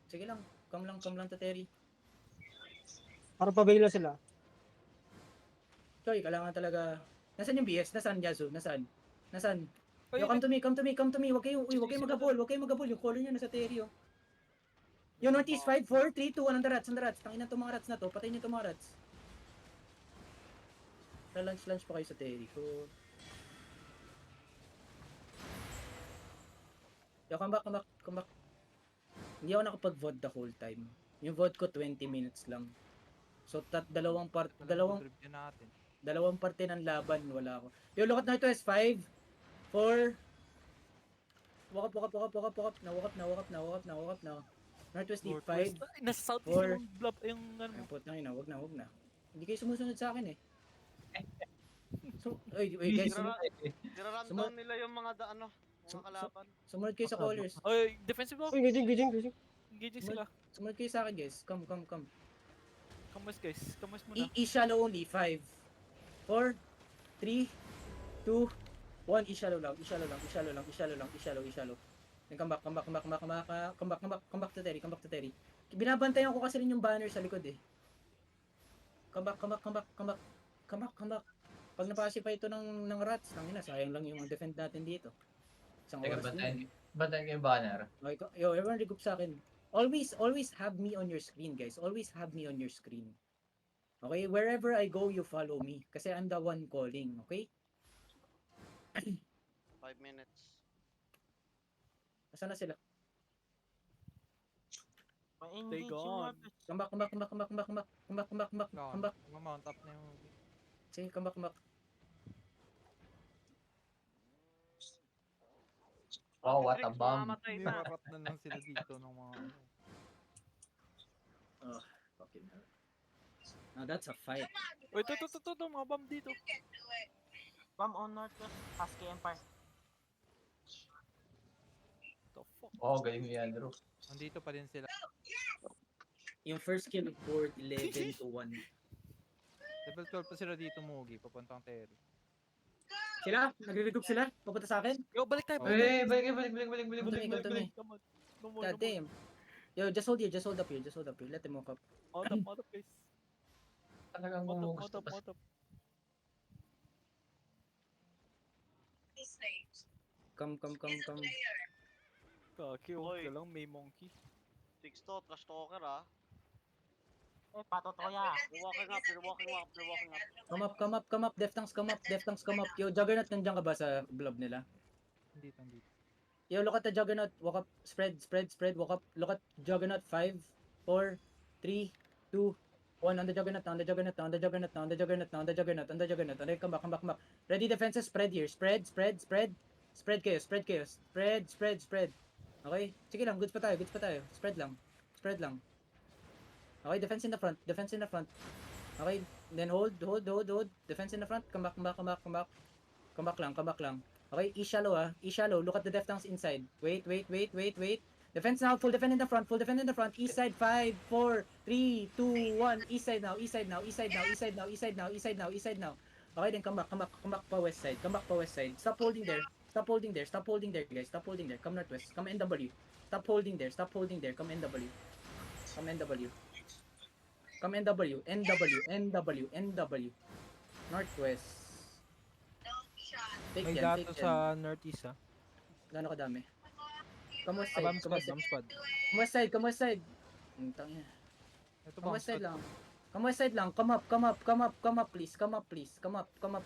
Sige lang. Come lang to Terry. Para pabila sila. Choy, kailangan talaga. Nasaan yung BS? Nasaan Yazu? Nasaan? Yo, come to me. Huwag kayo mag-abol. Yung color nyo nasa Terry, oh. Yo, Northeast, 5, 4, 3, 2, 1, on the rats. Tangin na itong mga rats na to. Patayin nyo itong mga rats. Lunch pa kayo sa Terry ko. Yo, come back. Hindi ako nakapag-VOD the whole time. Yung VOD ko 20 minutes lang. So, dalawang parte ng laban, wala ako. Yo, look at Northwest, 5, 4, walk up. Walk up now. Northwest deep, 5, Nasa south Four. yung blob, yung ano mo. Put na, wag na. Hindi kayo sumusunod sa akin eh. So, guys, Dira-rundown nila yung mga mga kalaban. sumunod kayo sa callers. Oy, defensive mo. Gijing. Engaging sila. Sumunod kayo sa akin, guys. Come. Kamas guys. Kamas muna. E-shallow only, 5, 4, 3, 2, 1, e-shallow lang. Then come back to Terry. Binabantayan ko kasi rin yung banner sa likod eh. Come back. Pag napasify ito ng rats, sayang lang yung defend natin dito. Isang oras din. Bantayan ko yung banner. Okay, yo, everyone regroup sa akin. Always have me on your screen, guys. Always have me on your screen. Okay? Wherever I go, you follow me. Kasi I'm the one calling, okay? 5 minutes. Nasaan na sila? Stay gone. Come back. Mamount up na yung... Sige, come back. Oh, what a bomb. Nirarat na lang sila dito ng mga ano. Oh, fucking hell. Now that's a fight. Uy, to, mga bomb dito. Bomb on Northwest. Husky Empire. The fuck? Oh, galing ni Andrew. Nandito pa din sila. Yung first kill board 11 to 1. Level 12 pa sila dito, Mugi. Papuntang Terry. Sila? Nagre-regroup sila? Papunta sa akin? Yo, balik tayo. Balik. Come to me. Come on. God damn. Yo, just hold up here. Let them walk up. Out of place. Talagang Out up. Come. Kaki, Oy. ka lang, may monkey. 6 to, trash talker ah. Patotoya. They're walking up. Come up. Deftanks come up. Yo, Juggernaut, nandiyan ka ba sa blob nila? Nandito. Yo, look at the Juggernaut. Walk up. Spread. Walk up. Look at Juggernaut. 5, 4, 3, 2, 1. On the Juggernaut. Okay, come back. Ready defenses. Spread here. Spread kayo. Spread. Okay? Sige lang. Goods pa tayo. Spread lang. Okay, defense in the front. Okay, then hold. Defense in the front. Come back lang. Okay, E-shallow. Look at the deftanks inside. Wait. Defense now. Full defend in the front. East side, 5, 4, 3, 2, 1. East side now. Okay, then come back pa west side. Stop holding there, guys. Come northwest. Come NW. Stop holding there. Come NW. Come NW. Northwest. Take May yan. gato sa northeast ah. Gano'ng kadami? Come west Bomb side. Come west side. Tangina. Come west side lang. Come up, please. Come up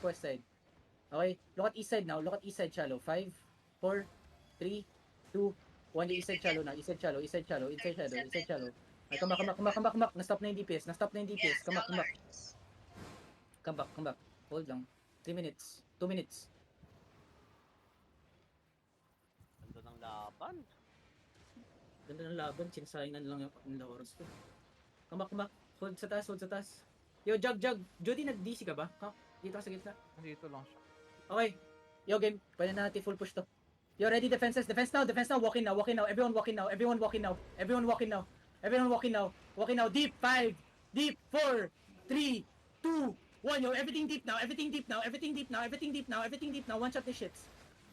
west side. Okay, look at east side now. Shallow. 5, 4, 3, 2, 1. East side shallow na. East side shallow. Ay, come back. Na-stop na yung DPS. Come back. Hold lang. 3 minutes. 2 minutes. Ganda ng laban. Ganda ng laban, sinasayang na lang yung oras ko. Come back. Hold sa taas. Yo, Jug. Jody, nag-DC ka ba? Dito ka sa gitna. Dito lang siya. Okay. Yo, game. Pwede na natin full push to. Yo, ready, defenses. Defense now. Walking now. Everyone walking now. Walking now. Deep. 5. Deep. 4. 3. 2. 1. Yo, everything deep now. One shot the shits.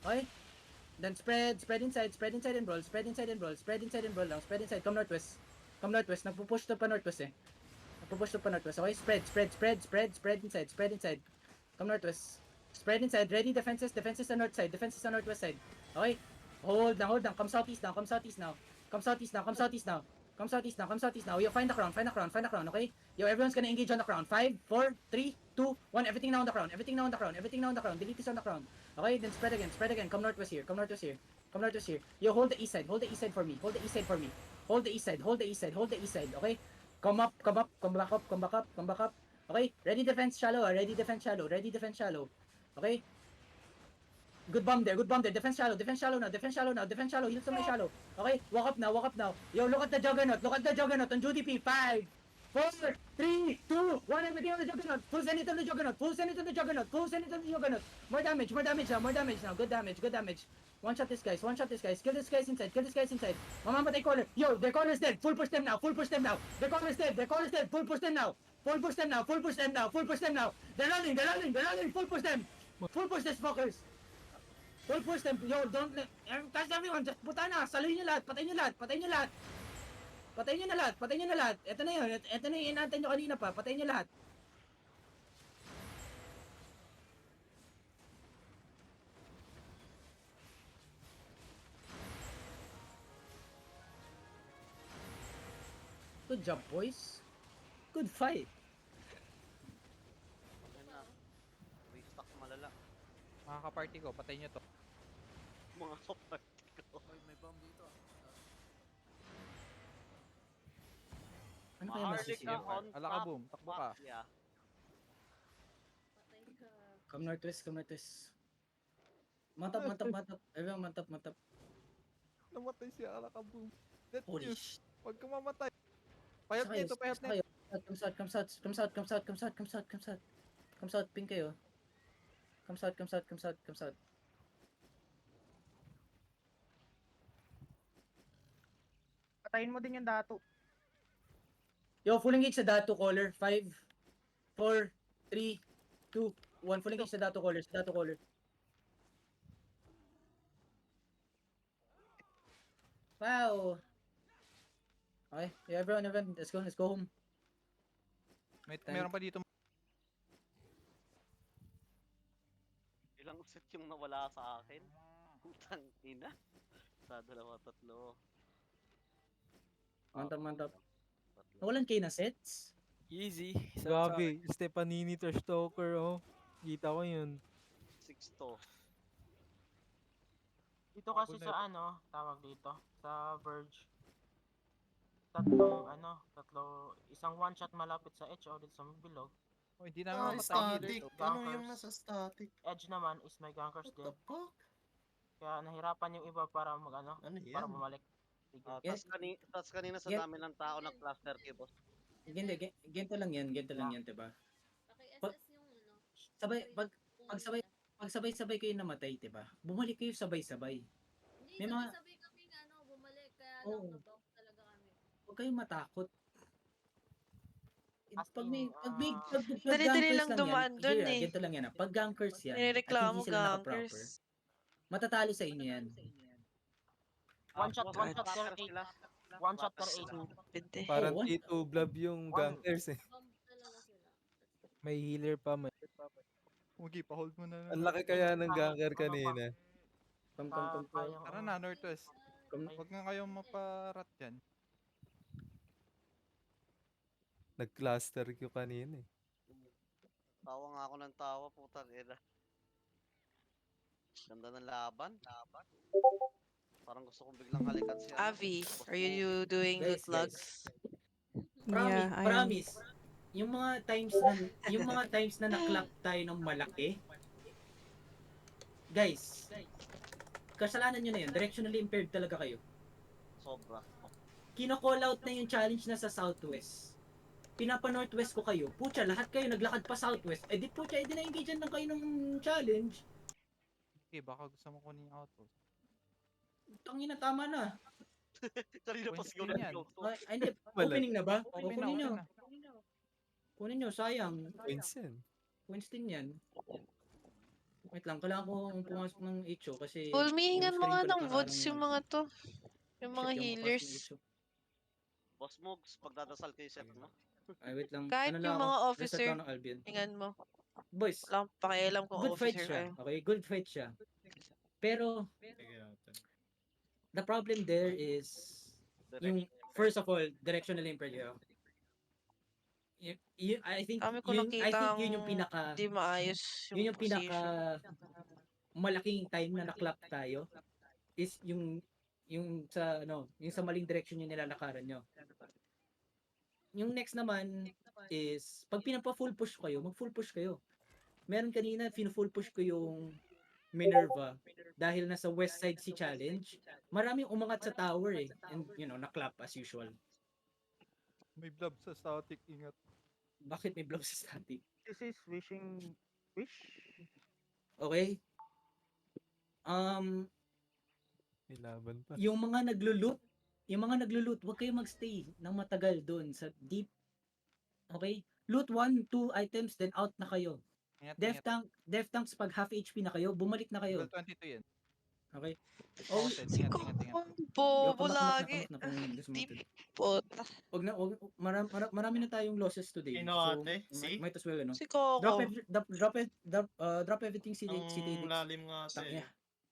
Okay? Then spread inside and roll. Spread inside. Come northwest. Nagpo-push to pa northwest eh. Okay? Spread inside. Come northwest. Spread inside. Ready defenses on north side. Defenses on northwest side. Okay? Hold down. Come southeast now. Come southeast now. Yo, find the crown. Okay? Yo, everyone's gonna engage on the crown. 5, 4, 3, 2, 1. Everything now on the crown. Delete this on the crown. Okay? Then spread again. Come northwest here. Yo, hold the east side for me. Hold the east side. Okay? Come back up. Okay? Ready defense shallow. Okay? Good bomb there. Defense shallow now. Heal to my shallow. Okay? Walk up now. Yo, look at the juggernaut on GDP. 5, 4, 3, 2, 1. Everything on the juggernaut. Full zenith on the juggernaut. More damage now. Good damage. One shot this guys. Kill this guys inside. Mamamatay caller. Yo, their caller's dead. Full push them now. Their caller's dead. Full push them now. They're running. Full push them. Full push these fuckers. Full push them. Yo, don't let... Catch everyone. Just puta na. Saluhin nyo lahat. Patayin nyo lahat. Ito na yung inantay nyo kanina pa. Patayin nyo lahat. Good job, boys. Good fight. Ayun na. Restock malala. Mga kaparty ko, patayin nyo to. Mga kaparty ko. May bomb dito. Ano kaya masisira? Ala ka, boom. Takbo ka. Yeah. Come northwest. Mantap. Everyone mantap. Namatay siya, Alakabum. Death Holy news. shit. Huwag ka mamatay. Payat nito. Come south, ping kayo. Come south. Patayin mo din yung dato. Yo, full engage sa Dato caller. 5, 4, 3, 2, 1. Full engage sa Dato caller. Wow. Okay, yeah, everyone, let's go home. Meron pa dito. Ilang set yung nawala sa akin? Putang ina. Sa 2, 3. Mantap. Nawalan kayo na sets? Easy. Grabe. Stepanini to Stoker, oh. Kita ko yun. 6 to. Dito kasi sa tawag dito, sa Verge. Tatlo, isang one shot malapit sa edge o dito sa bilog. Oh, hindi namin mapatay. Static. Ano yung nasa static? Edge naman is may gankers What din. the fuck? Kaya nahirapan yung iba para Ano para yan? bumalik. Yes. Tas kanina sa Yes. dami ng tao nag-cluster kay boss. Ganito lang yan, diba? Pagsabay-sabay kayo namatay, diba? Bumalik kayo sabay-sabay. May mga... sabay kami bumalik, kaya Oo. nabaw talaga kami. Huwag kayong matakot. Dali-dali lang dumaan dun eh. Ganito lang yan. Pag gankers yan, at Nireklamo hindi sila naka-proper, gankers. matatalo sa inyo yan. One shot per 8. One shot per 8. Pwede. Parang one- T2 blob yung gankers eh. Bomb talaga sila. May healer pa man. Ugi, pa-hold mo na. Ang laki kaya ng ganker kanina. Come. Tara na, Northwest. Come. Huwag nga kayong maparat yan. Nag-cluster Q kanina eh. Tawa nga ako ng tawa, putang ina. Ganda ng laban. Parang gusto kong biglang halikan si Avi, are you doing Guys, loot logs? Promise. Yung mga times na na-clap tayo ng malaki. Guys, kasalanan nyo na yun. Directionally impaired talaga kayo. Sobra. kino-call out na yung challenge na sa southwest. Pinapa-northwest ko kayo. Pucha, lahat kayo naglakad pa southwest. Eh di pucha, edi na-engage lang kayo ng challenge. Okay, baka gusto mo kunin yung outpost. Tangina, tama na. Kanina pa Pwede siguro din yan. Ay, hindi. Opening na ba? O, Okay na, kunin nyo. okay na. Kunin nyo, sayang. Points yan. Points din yan. Wait lang, kailangan ko pumasok ng HO kasi... Pulmingan mo screen nga ko ng nakaharang votes yung mga to. Yung mga Shit, yung healers. papasok ng HO. Boss Mogs, pagdadasal kayo set mo. Ay, wait lang. Kahit Ano yung lang mga ako? officer. Reset lang ng Albion. Tingnan mo. Boys, Wala akong pakialam kung good fight officer siya. kayo. Okay, good fight siya. Pero, Sige natin. the problem there is... Yung, first of all, directional impaired yun. I think Kami ko yun, I nakita think yun yung pinaka... Di maayos Yun yung pinaka... position. malaking time na naklap tayo is yung sa yung sa maling direction yung nilalakaran nyo. Yung next naman is pag pinapa full push kayo, mag full push kayo. Meron kanina full push ko yung Minerva dahil nasa west side si challenge. Maraming umangat sa tower eh and naklap as usual. May blob sa static, ingat. Bakit may blob sa static? This is wishing wish. Okay? May laban pa. Yung mga naglo-loot, huwag kayong magstay ng matagal doon sa deep. Okay? Loot 1, 2 items, then out na kayo. Ingat, Death tanks pag half HP na kayo, bumalik na kayo. Level 22 yan. Okay? Oh, Ang bobo lagi. Deep pot. marami na tayong losses today. Sino ate? Si? Might as well, Si Coco. drop everything si Ang lalim nga ate. Tangina.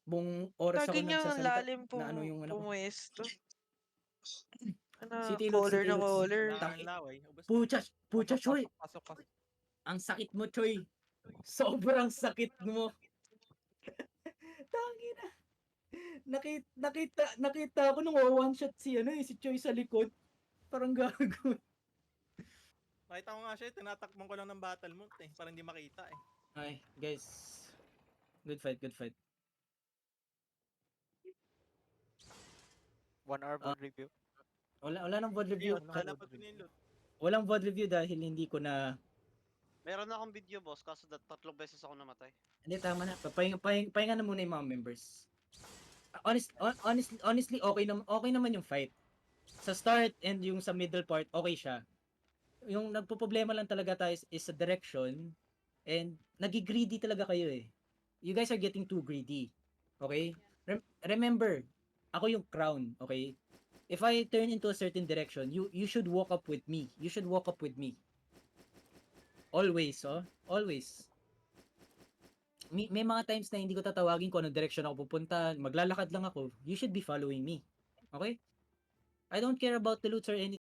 Buong oras Lagi ako niya ang nagsasalita lalim na ano yung ano ko. pumuesto. City Loots, Color City na Loots. color. Pucha, Choy. Pasok. Ang sakit mo, Choy. Sobrang sakit mo. Tangina. Nakita ko nung one shot si Choy sa likod. Parang gago. Nakita ko nga siya, tinatakbong ko lang ng battle mode eh. Parang hindi makita eh. Ay, guys. Good fight. 1 hour board review. Wala nang VOD review. Wala pag pinilot. Walang VOD review dahil hindi ko na... Meron na akong video, boss, kaso 3 beses ako namatay. Hindi, tama na. Pahinga na muna yung mga members. Honestly, okay naman yung fight. Sa start and yung sa middle part, okay siya. Yung nagpo-problema lang talaga tayo is sa direction and nagi-greedy talaga kayo eh. You guys are getting too greedy. Okay? Remember, ako yung crown, okay? If I turn into a certain direction, you should walk up with me. You should walk up with me. Always, always. May mga times na hindi ko tatawagin kung anong direction ako pupunta, maglalakad lang ako. You should be following me. Okay? I don't care about the loots or anything.